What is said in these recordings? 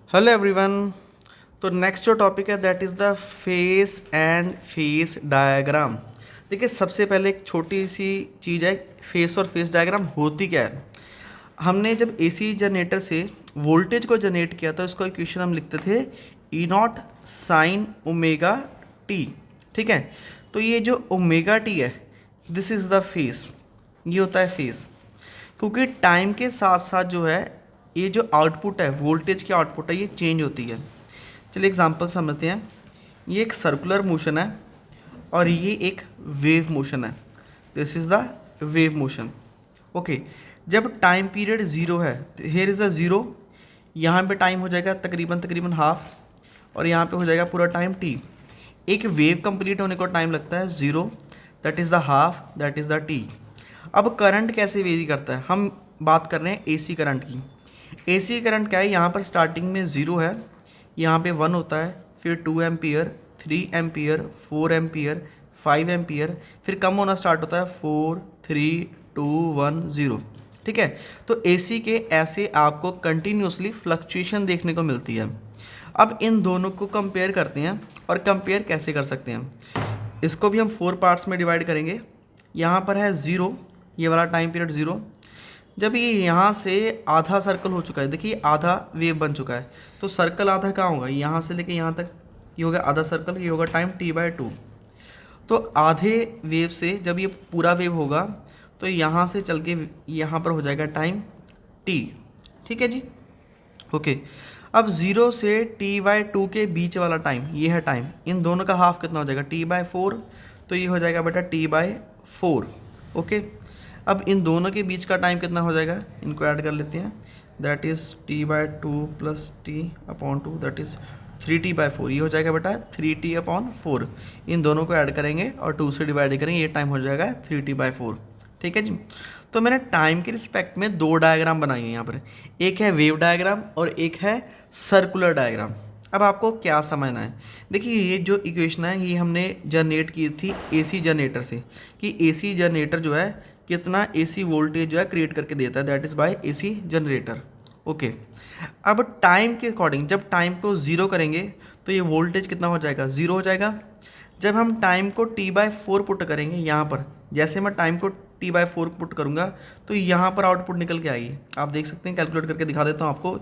Hello everyone. तो next जो topic है that is the face and phase diagram. देखिए, सबसे पहले एक छोटी सी चीज़ है, फेस और फेस डायग्राम होती क्या है। हमने जब एसी जनरेटर से वोल्टेज को जनरेट किया था, उसका इक्वेशन हम लिखते थे ई नॉट साइन ओमेगा टी। ठीक है, तो ये जो ओमेगा टी है दिस इज़ द फेस, ये होता है फेस। क्योंकि टाइम के साथ साथ जो है ये जो आउटपुट है, वोल्टेज की आउटपुट है, ये चेंज होती है। चलिए एग्जांपल समझते हैं। ये एक सर्कुलर मोशन है और ये एक वेव मोशन है। This is the wave motion. Okay, जब टाइम पीरियड ज़ीरो है, हेयर इज़ अ ज़ीरो, यहाँ पे टाइम हो जाएगा तकरीबन तकरीबन हाफ, और यहाँ पे हो जाएगा पूरा टाइम टी। एक वेव कंप्लीट होने को टाइम लगता है zero, that is the half, that is the T. अब करंट कैसे वेरी करता है, हम बात कर रहे हैं एसी करंट की। एसी करंट क्या है, यहाँ पर स्टार्टिंग में ज़ीरो है, यहाँ पे वन होता है, फिर 2 एम्पियर, 3 एम्पियर, 4 एम्पियर, 5 एम्पियर, फिर कम होना स्टार्ट होता है 4 3 2 1 0। ठीक है, तो एसी के ऐसे आपको कंटिन्यूसली फ्लक्चुएशन देखने को मिलती है। अब इन दोनों को कंपेयर करते हैं, और कंपेयर कैसे कर सकते हैं, इसको भी हम 4 पार्ट्स में डिवाइड करेंगे। यहाँ पर है ज़ीरो, ये वाला टाइम पीरियड ज़ीरो। जब ये यहाँ से आधा सर्कल हो चुका है, देखिए आधा वेव बन चुका है, तो सर्कल आधा कहाँ होगा, यहाँ से लेके यहाँ तक, ये होगा आधा सर्कल, ये होगा टाइम t/2। तो आधे वेव से जब ये पूरा वेव होगा तो यहाँ से चल के यहाँ पर हो जाएगा टाइम t। ठीक है जी, ओके। अब ज़ीरो से t/2 के बीच वाला टाइम, ये है टाइम, इन दोनों का हाफ कितना हो जाएगा t/4, तो ये हो जाएगा बेटा t/4। ओके, अब इन दोनों के बीच का टाइम कितना हो जाएगा, इनको ऐड कर लेते हैं, that is t/2 plus t/2, that is 3t/4। ये हो जाएगा बेटा 3t/4। इन दोनों को ऐड करेंगे और 2 से डिवाइड करेंगे, ये टाइम हो जाएगा 3t/4। ठीक है जी, तो मैंने टाइम के रिस्पेक्ट में दो डायग्राम बनाई हैं यहाँ पर, एक है वेव डायग्राम और एक है सर्कुलर डायग्राम। अब आपको क्या समझना है, देखिए ये जो इक्वेशन है ये हमने जनरेट की थी एसी जनरेटर से, कि एसी जनरेटर जो है कितना एसी वोल्टेज जो है क्रिएट करके देता है, that is by AC generator. Okay, अब टाइम के अकॉर्डिंग जब टाइम को ज़ीरो करेंगे तो ये वोल्टेज कितना हो जाएगा, ज़ीरो हो जाएगा। जब हम टाइम को t/4 पुट करेंगे यहाँ पर, जैसे मैं टाइम को t/4 पुट करूँगा तो यहाँ पर आउटपुट निकल के आएगी, आप देख सकते हैं, कैलकुलेट करके दिखा देता हूँ आपको।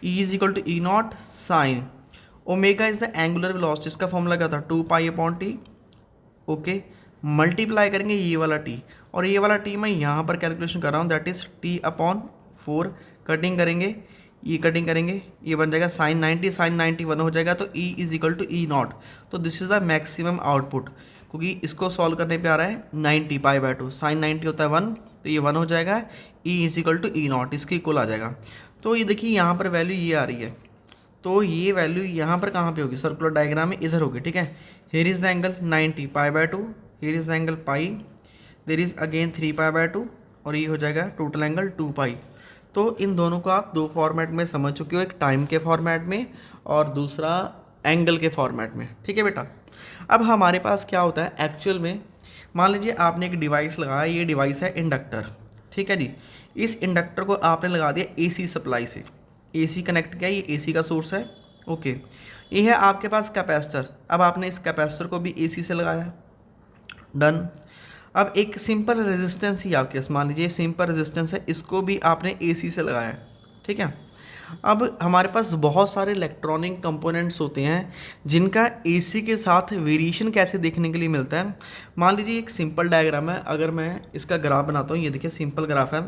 E is equal to E naught sine omega is the angular velocity, इसका फॉर्मूला क्या था 2π/t। ओके, मल्टीप्लाई करेंगे ये वाला t, और ये वाला t मैं यहाँ पर कैलकुलेशन कर रहा हूँ, दैट इज़ t/4। कटिंग करेंगे, ये कटिंग करेंगे, ये बन जाएगा साइन 90, साइन 91 हो जाएगा, तो E is equal to E not. तो this is the maximum output, क्योंकि इसको सॉल्व करने पे आ रहा है 90 π/2, साइन 90 होता है 1, तो ये 1 हो जाएगा, E is equal to E naught, इसकी इक्वल आ जाएगा। तो ये देखिए यहाँ पर वैल्यू ये आ रही है, तो ये वैल्यू यहाँ पर कहाँ पे होगी, सर्कुलर डायग्राम में इधर होगी। ठीक है, here is the angle 90 π/2, here is the angle pi, there is again 3π/2, और ये हो जाएगा टोटल एंगल 2π। तो इन दोनों को आप दो फॉर्मेट में समझ चुके हो, एक टाइम के फॉर्मेट में और दूसरा एंगल के फॉर्मेट में। ठीक है बेटा, अब हमारे पास क्या होता है एक्चुअल में, मान लीजिए आपने एक डिवाइस लगाया, ये डिवाइस है इंडक्टर। ठीक है जी, इस इंडक्टर को आपने लगा दिया एसी सप्लाई से, एसी कनेक्ट किया, ये एसी का सोर्स है। ओके, ये है आपके पास कैपेसिटर, अब आपने इस कैपेसिटर को भी एसी से लगाया, डन। अब एक सिंपल रेजिस्टेंस ही आपके पास, मान लीजिए सिंपल रेजिस्टेंस है, इसको भी आपने एसी से लगाया है। ठीक है, अब हमारे पास बहुत सारे इलेक्ट्रॉनिक कंपोनेंट्स होते हैं जिनका एसी के साथ वेरिएशन कैसे देखने के लिए मिलता है। मान लीजिए एक सिंपल डायग्राम है, अगर मैं इसका ग्राफ बनाता हूँ, ये देखिए सिंपल ग्राफ है।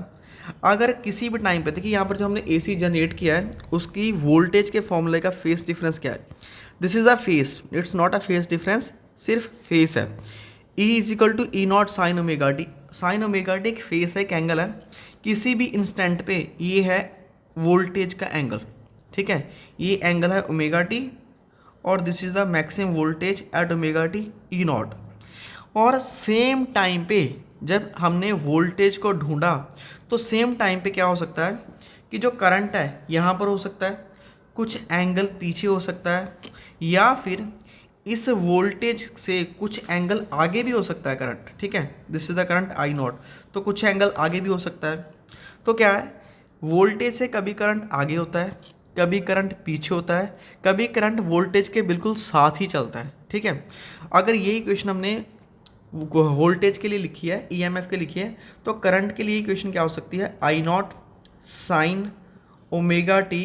अगर किसी भी टाइम पे देखिए यहाँ पर जो हमने एसी जनरेट किया है उसकी वोल्टेज के फॉर्मूले का फेस डिफरेंस क्या है, this is a phase, it's not a phase difference, सिर्फ फेस है। E is equal to E naught sine omega t, sine omega t एक फेस है, एक एंगल है, किसी भी इंस्टेंट पे ये है वोल्टेज का एंगल। ठीक है, ये एंगल है ओमेगा टी, और this is the maximum voltage at omega T E not. और सेम टाइम पे जब हमने वोल्टेज को ढूंढा तो सेम टाइम पे क्या हो सकता है कि जो करंट है यहाँ पर हो सकता है, कुछ एंगल पीछे हो सकता है, या फिर इस वोल्टेज से कुछ एंगल आगे भी हो सकता है करंट। ठीक है, this is the current I not, तो कुछ एंगल आगे भी हो सकता है। तो क्या है, वोल्टेज से कभी करंट आगे होता है, कभी करंट पीछे होता है, कभी करंट वोल्टेज के बिल्कुल साथ ही चलता है। ठीक है, अगर ये इक्वेशन हमने वोल्टेज के लिए लिखी है, ईएमएफ के लिखी है, तो करंट के लिए इक्वेशन क्या हो सकती है, I not sine omega T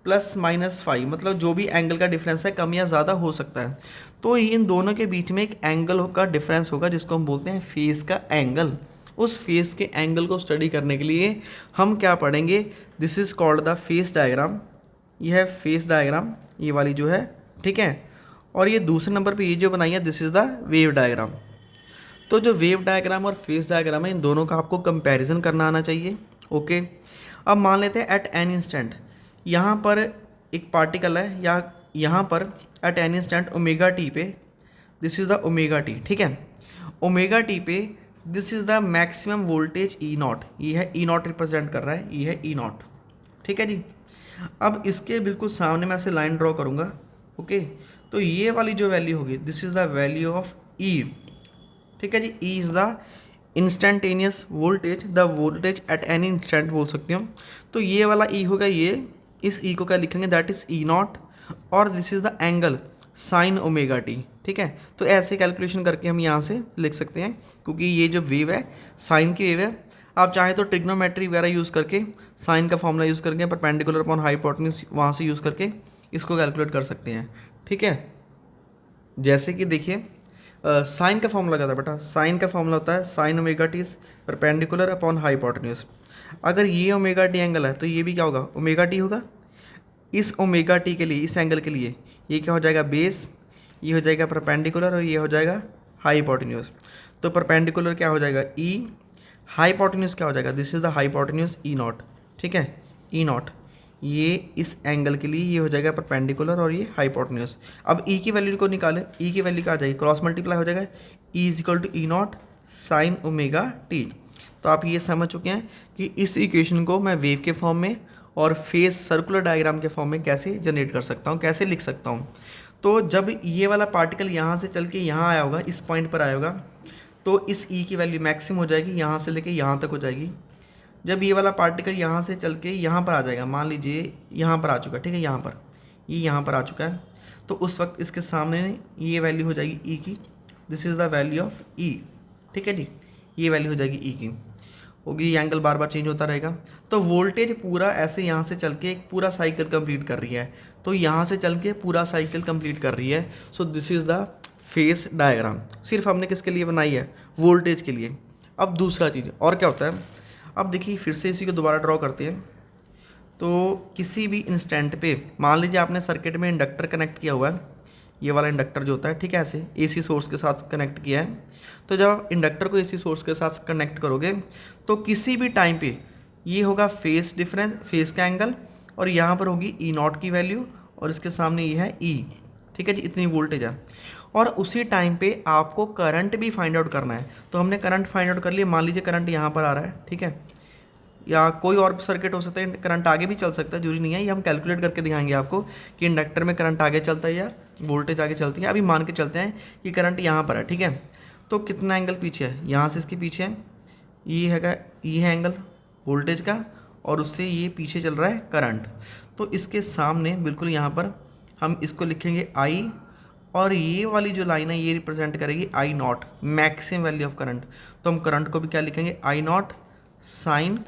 plus minus five, मतलब जो भी एंगल का डिफरेंस है कम या ज़्यादा हो सकता है। तो इन दोनों के बीच में एक एंगल का डिफरेंस होगा जिसको हम बोलते हैं फेस का एंगल। उस फेस के एंगल को स्टडी करने के लिए हम क्या पढ़ेंगे, this is called the phase diagram. ये है फेस डायग्राम, ये वाली जो है, ठीक है। और ये दूसरे नंबर पे ये जो बनाई है, this is the wave diagram. तो जो वेव डायग्राम और फेस डायग्राम है, इन दोनों का आपको कंपैरिजन करना आना चाहिए। ओके, अब मान लेते हैं एट एन इंस्टेंट, यहाँ पर एक पार्टिकल है, या यहाँ पर at an instant omega T पे, this is the omega T, ठीक है। ओमेगा टी पे this is the maximum voltage E not, ये है ई नॉट रिप्रेजेंट कर रहा है, ये है ई नॉट, ठीक है जी। अब इसके बिल्कुल सामने मैं ऐसे लाइन ड्रॉ करूँगा। ओके, तो ये वाली जो वैल्यू होगी, this is the value of E, ठीक है जी। E is the instantaneous voltage, the voltage at any instant बोल सकते हो। तो ये वाला ई होगा, ये इस ई को क्या लिखेंगे, दैट इज़ ई नॉट, और this is the angle sine omega T, ठीक है। तो ऐसे कैलकुलेशन करके हम यहाँ से लिख सकते हैं, क्योंकि ये जो वेव है साइन की वेव है। आप चाहें तो ट्रिग्नोमेट्री वगैरह यूज़ करके, साइन का फॉर्मूला यूज़ करके, परपेंडिकुलर अपॉन हाइपोटेन्यूज वहाँ से यूज़ करके इसको कैलकुलेट कर सकते हैं, ठीक है। जैसे कि देखिए, साइन का फॉर्मूला क्या था बेटा, साइन का फॉर्मूला होता है sign omega T perpendicular upon hypotenuse. अगर ये ओमेगा टी एंगल है तो ये भी क्या होगा, ओमेगा टी होगा। इस ओमेगा टी के लिए, इस एंगल के लिए ये क्या हो जाएगा, बेस, ये हो जाएगा परपेंडिकुलर, और ये हो जाएगा हाइपोटेन्यूज। तो परपेंडिकुलर क्या हो जाएगा, ई, हाइपोटेन्यूज क्या हो जाएगा, this is the hypotenuse E not, ठीक है, ई नॉट। ये इस एंगल के लिए ये हो जाएगा परपेंडिकुलर और ये हाइपोटेन्यूज। अब ई की वैल्यू को निकालें, ई की वैल्यू क्या आ जाएगी, क्रॉस मल्टीप्लाई हो जाएगा, E is equal to E naught sine omega t. तो आप ये समझ चुके हैं कि इस इक्वेशन को मैं वेव के फॉर्म में और फेस सर्कुलर डायग्राम के फॉर्म में कैसे जनरेट कर सकता हूँ, कैसे लिख सकता हूँ। तो जब ये वाला पार्टिकल यहाँ से चल के यहाँ आया होगा, इस पॉइंट पर आया होगा, तो इस ई की वैल्यू मैक्सिमम हो जाएगी, यहाँ से लेके यहाँ तक हो जाएगी। जब ये वाला पार्टिकल यहाँ से चल के यहाँ पर आ जाएगा, मान लीजिए यहाँ पर आ चुका है, ठीक है, यहाँ पर, ये यहाँ पर आ चुका है, तो उस वक्त इसके सामने ये वैल्यू हो जाएगी ई की, this is the value of E, ठीक है जी। ये वैल्यू हो जाएगी ई की, होगी, ये एंगल बार बार चेंज होता रहेगा। तो वोल्टेज पूरा ऐसे यहाँ से चल के एक पूरा साइकिल कंप्लीट कर रही है, तो यहाँ से चल के पूरा साइकिल कंप्लीट कर रही है। So this is the phase diagram. सिर्फ हमने किसके लिए बनाई है, वोल्टेज के लिए। अब दूसरा चीज़ और क्या होता है, अब देखिए फिर से इसी को दोबारा ड्रॉ करते हैं। तो किसी भी इंस्टेंट पे मान लीजिए आपने सर्किट में इंडक्टर कनेक्ट किया हुआ है, ये वाला इंडक्टर जो होता है, ठीक है, ऐसे एसी सोर्स के साथ कनेक्ट किया है। तो जब आप इंडक्टर को एसी सोर्स के साथ कनेक्ट करोगे तो किसी भी टाइम पे ये होगा फेस डिफरेंस, फेस का एंगल, और यहाँ पर होगी ई नॉट की वैल्यू, और इसके सामने ये है ई, ठीक है जी, इतनी वोल्टेज है। और उसी टाइम पे आपको करंट भी फाइंड आउट करना है। तो हमने करंट फाइंड आउट कर लिया, मान लीजिए करंट यहाँ पर आ रहा है, ठीक है, या कोई और सर्किट हो सकता है, करंट आगे भी चल सकता है, जरूरी नहीं है। ये हम कैलकुलेट करके दिखाएंगे आपको कि इंडक्टर में करंट आगे चलता है या वोल्टेज आगे चलती है। अभी मान के चलते हैं कि करंट यहाँ पर है, ठीक है, तो कितना एंगल पीछे है, यहाँ से इसके पीछे है, ये है एंगल वोल्टेज का, और उससे ये पीछे चल रहा है करंट। तो इसके सामने बिल्कुल यहाँ पर हम इसको लिखेंगे आई, और ये वाली जो लाइन है ये रिप्रेजेंट करेगी I not, maximum value of current. तो हम करंट को भी क्या लिखेंगे, I not sine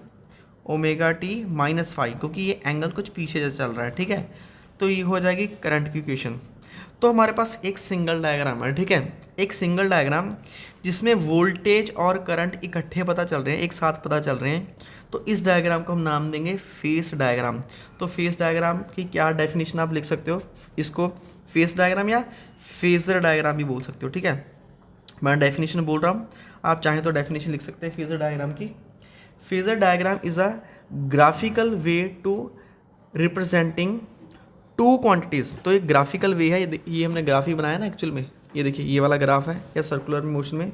omega T minus five, क्योंकि ये एंगल कुछ पीछे से चल रहा है, ठीक है। तो ये हो जाएगी करंट की इक्वेशन। तो हमारे पास एक सिंगल डायग्राम है, ठीक है, एक सिंगल डायग्राम जिसमें वोल्टेज और करंट इकट्ठे पता चल रहे हैं, एक साथ पता चल रहे हैं। तो इस डायग्राम को हम नाम देंगे फेस डायग्राम। तो फेस डायग्राम की क्या डेफिनेशन आप लिख सकते हो, इसको फेस डायग्राम या फेजर डायग्राम भी बोल सकते हो, ठीक है। मैं डेफिनेशन बोल रहा हूँ, आप चाहें तो डेफिनेशन लिख सकते हैं फेजर डायग्राम की। Phasor diagram is a graphical way to representing two quantities. तो एक ग्राफिकल वे है, ये हमने ग्राफ ही बनाया ना एक्चुअल में, ये देखिए ये वाला ग्राफ है या सर्कुलर मोशन में।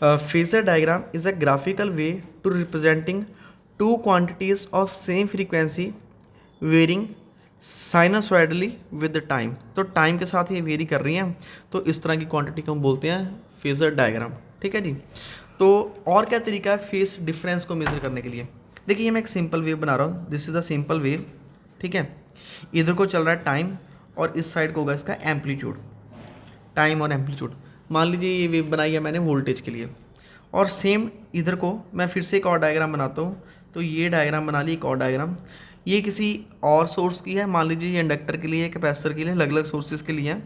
Phasor diagram is a graphical way to representing two quantities of same frequency varying sinusoidally with time. तो टाइम के साथ ये वेरी कर रही हैं, तो इस तरह की क्वांटिटी को हम बोलते हैं फेजर डायग्राम, ठीक है जी। तो और क्या तरीका है फेस डिफरेंस को मेजर करने के लिए, देखिए मैं एक सिंपल वेव बना रहा हूँ, this is the simple wave, ठीक है। इधर को चल रहा है टाइम और इस साइड को होगा इसका एम्पलीट्यूड, टाइम और एम्पलीट्यूड। मान लीजिए ये वेव बनाई है मैंने वोल्टेज के लिए, और सेम इधर को मैं फिर से एक और डायग्राम बनाता हूँ। तो ये डायग्राम बना ली, एक और डायग्राम, ये किसी और सोर्स की है, मान लीजिए ये इंडक्टर के लिए, कैपेसिटर के लिए, अलग अलग सोर्सेज के लिए है।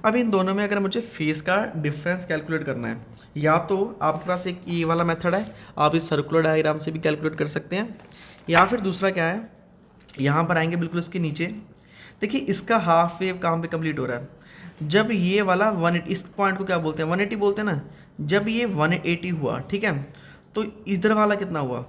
अब इन दोनों में अगर मुझे फेस का डिफरेंस कैलकुलेट करना है, या तो आपके पास एक ये वाला मेथड है, आप इस सर्कुलर डायग्राम से भी कैलकुलेट कर सकते हैं, या फिर दूसरा क्या है, यहाँ पर आएंगे बिल्कुल इसके नीचे। देखिए इसका हाफ वेव कहाँ पे कंप्लीट हो रहा है, जब ये वाला 180, इस पॉइंट को क्या बोलते हैं, 180 बोलते हैं ना, जब ये 180 हुआ, ठीक है, तो इधर वाला कितना हुआ,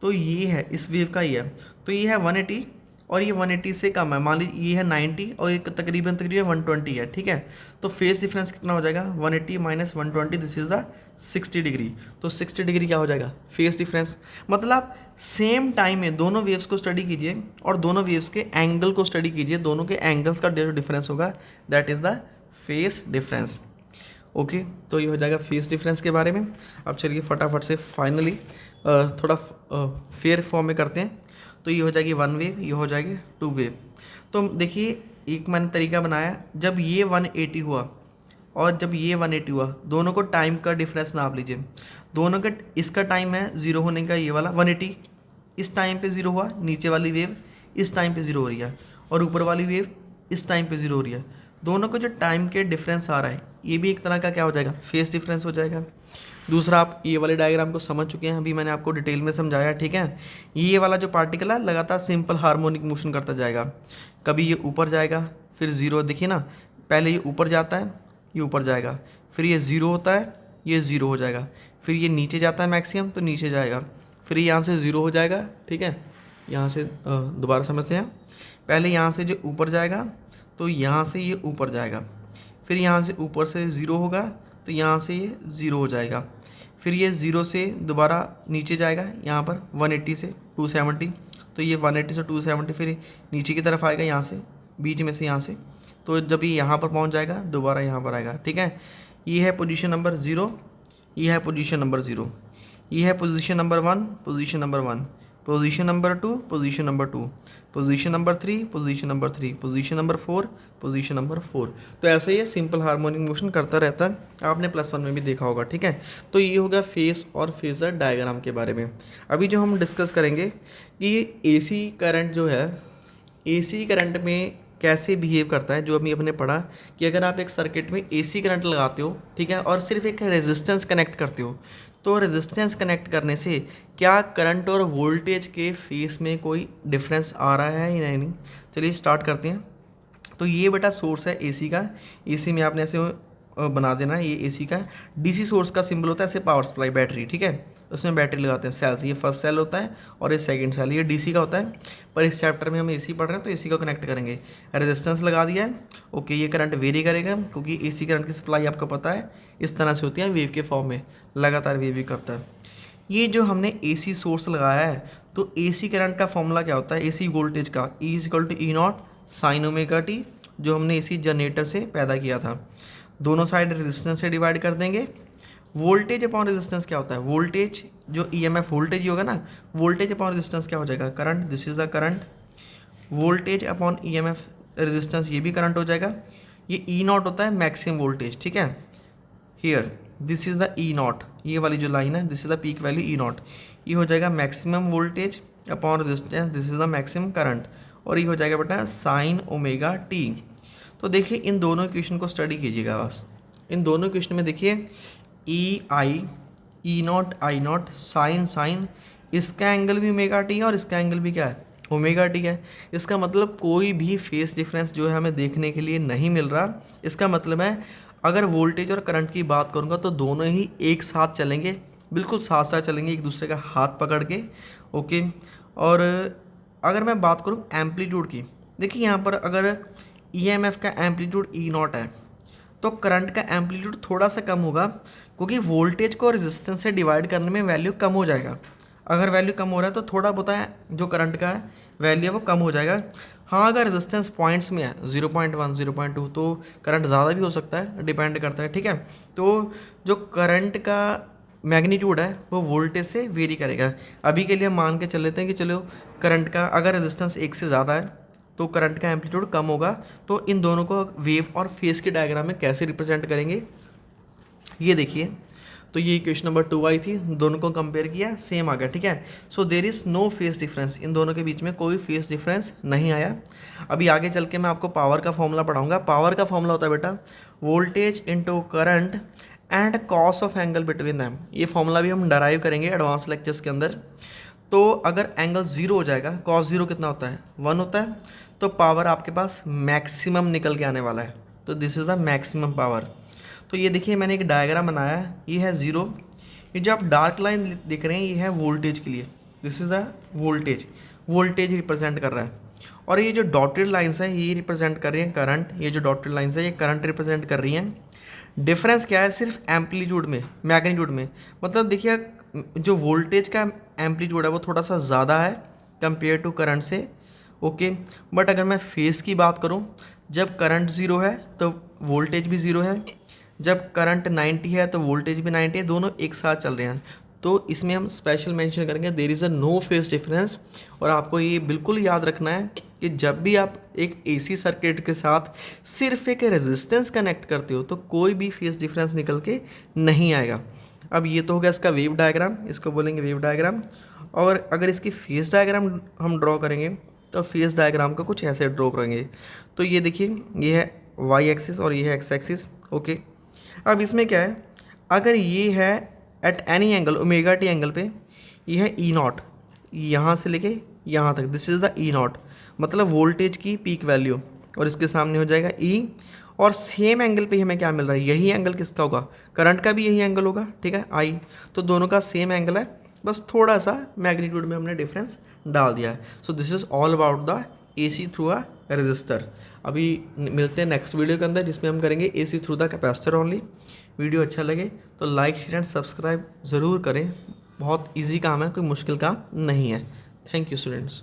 तो ये है इस वेव का, ये है, तो ये है 180 और ये 180 से कम है, मान लीजिए ये है 90 और ये तकरीबन 120 है, ठीक है। तो फेस डिफरेंस कितना हो जाएगा, 180 minus 120, this is the 60 degree. तो 60 डिग्री क्या हो जाएगा, फेस डिफरेंस। मतलब सेम टाइम में दोनों वेव्स को स्टडी कीजिए और दोनों वेव्स के एंगल को स्टडी कीजिए, दोनों के एंगल्स का जो डिफरेंस होगा that is the phase difference. Okay, तो ये हो जाएगा फेस डिफरेंस के बारे में। अब चलिए फटाफट से फाइनली थोड़ा फेयर फॉर्म में करते हैं। तो ये हो जाएगी 1 वेव, ये हो जाएगी 2 वेव। तो देखिए एक मैंने तरीका बनाया, जब ये 180 हुआ और जब ये 180 हुआ, दोनों को टाइम का डिफरेंस नाप लीजिए। दोनों का, इसका टाइम है 0 होने का, ये वाला 180 इस टाइम पे 0 हुआ, नीचे वाली वेव इस टाइम पे 0 हो रही है, और ऊपर वाली वेव इस टाइम पे 0 हो रही है। दोनों को जो टाइम के डिफरेंस आ रहा है, ये भी एक तरह का क्या हो जाएगा, फेस डिफरेंस हो जाएगा। दूसरा, आप ये वाले डायग्राम को समझ चुके हैं, अभी मैंने आपको डिटेल में समझाया, ठीक है। ये वाला जो पार्टिकल है लगातार सिंपल हार्मोनिक मोशन करता जाएगा, कभी ये ऊपर जाएगा फिर 0, देखिए ना, पहले ये ऊपर जाता है, ये ऊपर जाएगा, फिर ये 0 होता है, ये 0 हो जाएगा, फिर ये नीचे जाता है मैक्सिमम, तो नीचे जाएगा, फिर यहाँ से 0 हो जाएगा, ठीक है। यहाँ से दोबारा समझते हैं, पहले यहाँ से जो ऊपर जाएगा तो यहाँ से ये ऊपर जाएगा, फिर यहाँ से ऊपर से 0 होगा तो यहाँ से ये 0 हो जाएगा, फिर ये 0 से दोबारा नीचे जाएगा, यहाँ पर 180 से 270, तो ये 180 से 270 फिर नीचे की तरफ आएगा, यहाँ से बीच में से यहाँ से, तो जब ये यहाँ पर पहुँच जाएगा दोबारा यहाँ पर आएगा, ठीक है। ये है पोजीशन नंबर 0, ये है पोजीशन नंबर 0, ये है position number 1, position number 1, position number 2, position number 2, position number 3, position number 3, position number 4, position number 4। तो ऐसे ही सिंपल हार्मोनिक मोशन करता रहता है, आपने +1 में भी देखा होगा, ठीक है। तो ये हो गया फेस और फेजर डायग्राम के बारे में। अभी जो हम डिस्कस करेंगे कि एसी करंट जो है, एसी करंट में कैसे बिहेव करता है, जो अभी अपने पढ़ा कि अगर आप एक सर्किट में एसी करंट लगाते हो, ठीक है, और सिर्फ एक रेजिस्टेंस कनेक्ट करते हो, तो रेजिस्टेंस कनेक्ट करने से क्या करंट और वोल्टेज के फेस में कोई डिफरेंस आ रहा है या नहीं। चलिए स्टार्ट करते हैं। तो ये बेटा सोर्स है एसी का, एसी में आपने ऐसे बना देना है, ये एसी का। डीसी सोर्स का सिंबल होता है ऐसे पावर सप्लाई बैटरी, ठीक है, उसमें बैटरी लगाते हैं सेल्स, ये फर्स्ट सेल होता है और ये सेकंड सेल, ये डीसी का होता है। पर इस चैप्टर में हम एसी पढ़ रहे हैं तो एसी को कनेक्ट करेंगे, रेजिस्टेंस लगा दिया है। ओके, ये करंट वेरी करेगा क्योंकि एसी करंट की सप्लाई आपको पता है इस तरह से होती है, वेव के फॉर्म में लगातार वेव भी करता है। ये जो हमने एसी सोर्स लगाया है, तो एसी करंट का फॉर्मूला क्या होता है, एसी वोल्टेज का, E = E0 sin omega T, जो हमने एसी जनरेटर से पैदा किया था। दोनों साइड रेजिस्टेंस से डिवाइड कर देंगे। वोल्टेज अपॉन रेजिस्टेंस क्या होता है, वोल्टेज जो ईएमएफ वोल्टेज ही होगा ना, वोल्टेज अपॉन रेजिस्टेंस क्या हो जाएगा, current, this is the current. Voltage upon EMF resistance, ये भी करंट हो जाएगा। ये E0 होता है मैक्सिमम वोल्टेज, ठीक है। Here this is the E0, ये वाली जो लाइन है, this is the peak value E0, ये हो जाएगा maximum voltage upon resistance, this is the maximum current, और ये हो जाएगा बेटा साइन ओमेगा टी। तो देखिए इन दोनों इक्वेशन को स्टडी कीजिएगा बस। इन दोनों इक्वेशन में देखिए E0 I0 साइन, इसका एंगल भी ओमेगा टी है और इसका एंगल भी क्या है, ओमेगा टी है। इसका मतलब कोई भी फेस डिफरेंस जो है हमें देखने के लिए नहीं मिल रहा। इसका मतलब है अगर वोल्टेज और करंट की बात करूँगा तो दोनों ही एक साथ चलेंगे, बिल्कुल साथ साथ चलेंगे, एक दूसरे का हाथ पकड़ के। ओके, और अगर मैं बात करूँ एम्पलीट्यूड की, देखिए यहाँ पर अगर ईएमएफ का एम्पलीट्यूड E0 है तो करंट का एम्पलीट्यूड थोड़ा सा कम होगा, क्योंकि वोल्टेज को रेजिस्टेंस से डिवाइड करने में वैल्यू कम हो जाएगा। अगर वैल्यू कम हो रहा है तो थोड़ा बहुत है जो करंट का है वैल्यू है वो कम हो जाएगा। हाँ, अगर रेजिस्टेंस पॉइंट्स में है 0.1 0.2 तो करंट ज़्यादा भी हो सकता है, डिपेंड करता है, ठीक है। तो जो करंट का मैग्नीट्यूड है वो वोल्टेज से वेरी करेगा। अभी के लिए हम मान के चल लेते हैं कि चलो करंट का अगर रेजिस्टेंस 1 से ज़्यादा है तो करंट का एम्पलीट्यूड कम होगा। तो इन दोनों को वेव और फेस के डायग्राम में कैसे रिप्रेजेंट करेंगे, ये देखिए। तो ये इक्वेशन नंबर 2 आई थी, दोनों को कंपेयर किया, सेम आ गया, ठीक है। So there is no phase difference, इन दोनों के बीच में कोई फेस डिफरेंस नहीं आया। अभी आगे चल के मैं आपको पावर का फॉर्मूला पढ़ाऊंगा। पावर का फॉर्मूला होता है बेटा voltage into current and cos of angle between them. ये फॉर्मूला भी हम डराइव करेंगे एडवांस लेक्चर्स के अंदर। तो अगर एंगल 0 हो जाएगा, कॉस 0 कितना होता है 1 होता है, तो पावर आपके पास मैक्सिमम निकल के आने वाला है। तो this is the maximum power. तो ये देखिए मैंने एक डायग्राम बनाया है, ये है 0, ये जो आप डार्क लाइन दिख रहे हैं ये है वोल्टेज के लिए, this is the voltage, voltage represent कर रहा है। और ये जो डॉटेड लाइंस है ये रिप्रेजेंट कर रही हैं करंट, ये जो डॉटेड लाइंस है ये करंट रिप्रेजेंट कर रही हैं। डिफरेंस क्या है, सिर्फ एम्पलीट्यूड में, मैग्नीट्यूड में। मतलब देखिए जो वोल्टेज का एम्पलीट्यूड है वो थोड़ा सा ज़्यादा है कंपेयर टू करंट से, ओके। बट अगर मैं फेस की बात करूं, जब करंट 0 है तो वोल्टेज भी 0 है, जब करंट 90 है तो वोल्टेज भी 90 है, दोनों एक साथ चल रहे हैं। तो इसमें हम स्पेशल मेंशन करेंगे there is a no phase difference. और आपको ये बिल्कुल याद रखना है कि जब भी आप एक एसी सर्किट के साथ सिर्फ एक रेजिस्टेंस कनेक्ट करते हो तो कोई भी फेस डिफरेंस निकल के नहीं आएगा। अब ये तो हो गया इसका वेव डायग्राम, इसको बोलेंगे वेव डायग्राम। और अगर इसकी फेस डायग्राम हम ड्रॉ करेंगे तो फेस डायग्राम को कुछ ऐसे ड्रॉ करेंगे। तो ये देखिए ये है वाई एक्सिस और ये है एक्स एक्सिस, ओके। अब इसमें क्या है, अगर ये है at any angle omega T angle पे, ये है ई नॉट, यहाँ से लेके यहाँ तक, this is the E not, मतलब वोल्टेज की पीक वैल्यू, और इसके सामने हो जाएगा ई। और सेम एंगल पे हमें क्या मिल रहा है, यही एंगल किसका होगा, करंट का भी यही एंगल होगा, ठीक है, आई। तो दोनों का सेम एंगल है, बस थोड़ा सा मैग्नीट्यूड में हमने डिफरेंस डाल दिया है। So this is all about the AC through a resistor. अभी मिलते हैं नेक्स्ट वीडियो के अंदर जिसमें हम करेंगे AC through the capacitor only. Video अच्छा लगे तो लाइक शेयर एंड सब्सक्राइब ज़रूर करें, बहुत इजी काम है, कोई मुश्किल काम नहीं है। Thank you students.